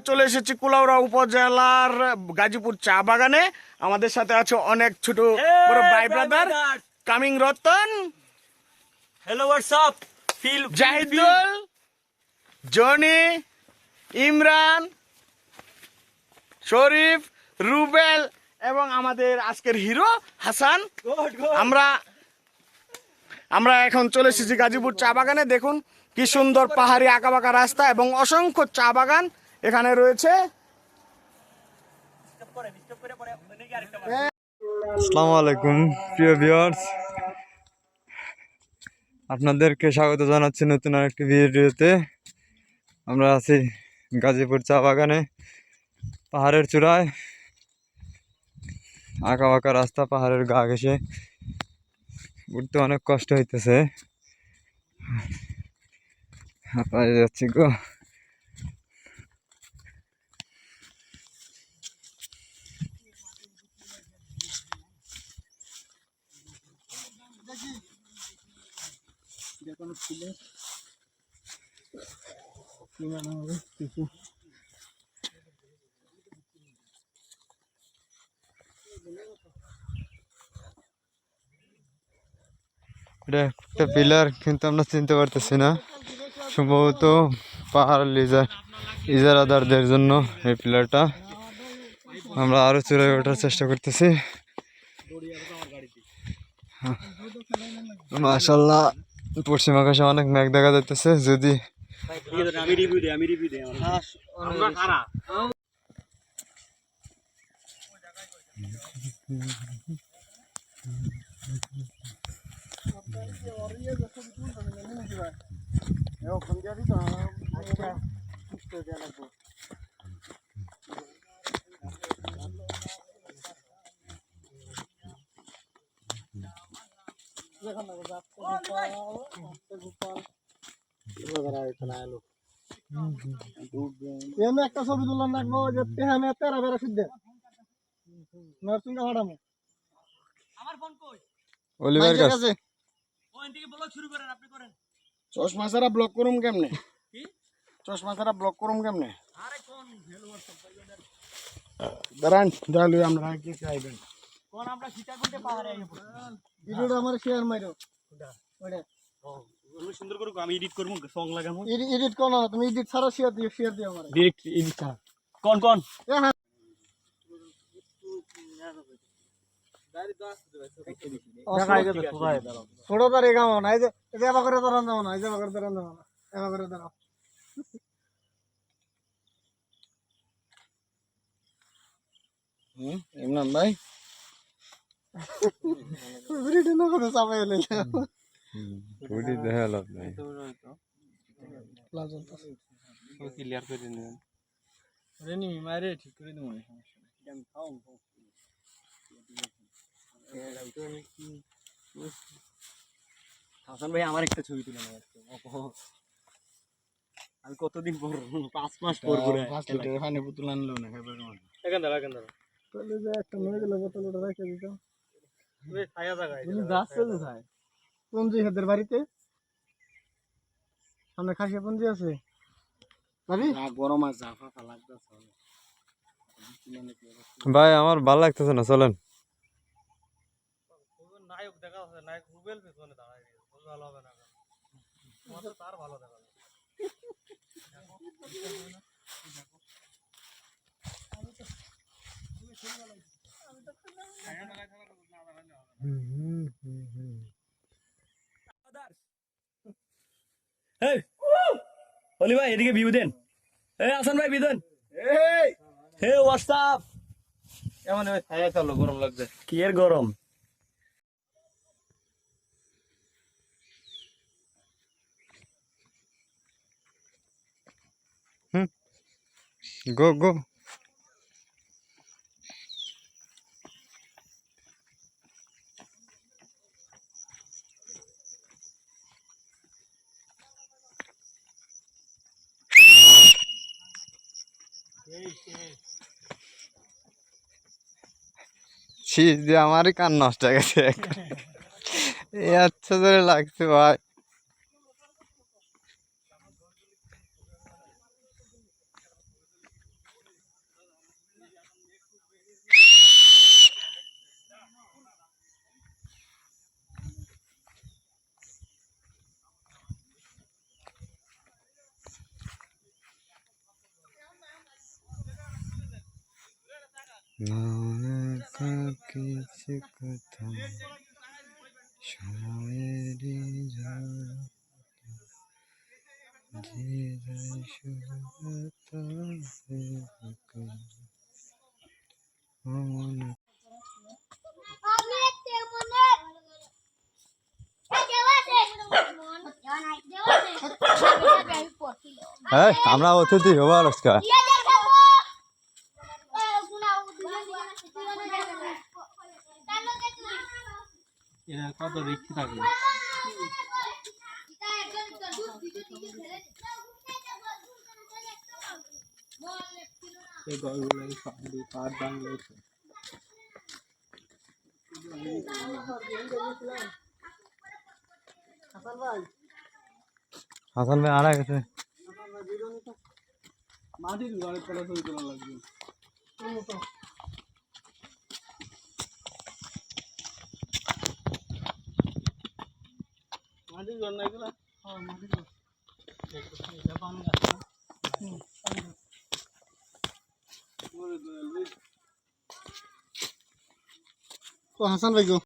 চলে এসেছি কুলাউড়া উপজেলার গাজীপুর চা বাগানে। আমাদের সাথে আছে অনেক ছোট বড় ভাই brother coming Ratan, hello WhatsApp, Jahidul, Joni, Imran, Sharif, Rubel এবং আমাদের আজকের হিরো হাসান। আমরা এখন চলে এসেছি গাজীপুর চা বাগানে। দেখুন কি সুন্দর পাহাড়ি আঁকাবাঁকা রাস্তা এবং অসংখ্য চা বাগান এখানে রয়েছে। আসসালামু আলাইকুম প্রিয় ভিউয়ার্স, আপনাদেরকে স্বাগত জানাচ্ছি নতুন আরেকটি ভিডিওতে। আমরা আছি গাজীপুর চা বাগানে, পাহাড়ের চূড়ায় আঁকা বাঁকা রাস্তা, পাহাড়ের গা ঘেঁষে উঠতে অনেক কষ্ট হইতেছে। যাচ্ছি গো। এটা একটা পিলার, কিন্তু আমরা চিনতে পারতেছি না। সম্ভবত পাহাড় ইজারাদারদের জন্য এই পিলারটা। আমরা আরো চূড়ায় ওঠার চেষ্টা করতেছি। মাশাআল্লাহ, পশ্চিম আকাশে অনেক মেঘ দেখা যাইতেছে। যদি একটা ছবি তুললাম রাখবো যে তেহানে তেরা বেড়া সিদ্ধে নরসিংহ হাডামো অলিভার কাছে চশমা ছাড়া ব্লক করুম কেমনে? চশমা ছাড়া ব্লক করুম কেমনে? দাঁড়ান ডালু আমরা কি চাইবেন? কোন আমরা সীতাকুণ্ডে পাহাড়ে আইবো। ভিডিওটা আমার শেয়ার মাইরো ওটা সুন্দর করে আমি এডিট করব, সং লাগাবো। এডিট করো না তুমি, এডিট ছাড়া শেয়ার দিও আমারে ডাইরেক্ট এডিট কর। কোন কোন ছোট তারে গাও না, এই যে এবা করে দাঁড়ান যাও না, এই যে এবা করে দাঁড়ান যাও না, এবা করে দাঁড়াও। ইমরান ভাই ভিডিও না করে চাপাই এলে পুরি দেখা লাভ নাই। ক্লিয়ার করে নিন। রেনি মারে ঠিক করে দেবো না, সমস্যা নেই। হাসান ভাই আমার একটা ছবি তুলে নেওয়া। আমি কতদিন পর 5 মাস পর ঘুরে এখানে পুতুল আনলো না এখান দাঁড়া তাহলে যে একটা মেয়ে গেলে বোতলটা রেখে দিতাম। তুমি ছায়া জায়গায় তুমি যাচ্ছে কোথায়? পঞ্জি হাতের বাড়িতে সামনে খাসিয়া পঞ্জি আছে ভাবি। গরম আছে, ফাঁকা লাগতেছে। ভাই আমার ভালো লাগতেছে না, চলেন। নায়ক দেখা আছে, নায়ক রুবেল পেছনে দাঁড়ায় আছে, ভালো হবে না। তোমার তার ভালো দেখা যায়। এই অলি ভাই এদিকে ভিউ দেন। এই হাসান ভাই ভিউ দেন। এই হে হোয়াটসঅ্যাপ। কেমন ছায়া চলো, গরম লাগছে। কি এর গরম? গো গো। শীত দিয়ে আমারই কান নষ্ট হয়ে গেছে। আচ্ছা ধরে লাগছে ভাই। নায়কা কিছু কথা সময়েরই ঝড় যে যায় শুভতা মনে আমরা অতিথি হবো আজকে এরা কত দেখতে থাকবে এই গল্পগুলো সব দিয়ে পার বাংলাদেশে হাসান ভাই আড়া গেছে মাটির ঘরে তোলা ছবি তোলা লাগবে মাটির ঘর না এগুলা মাটির ঘর এটা পান গাছ না ও হাসান ভাই গো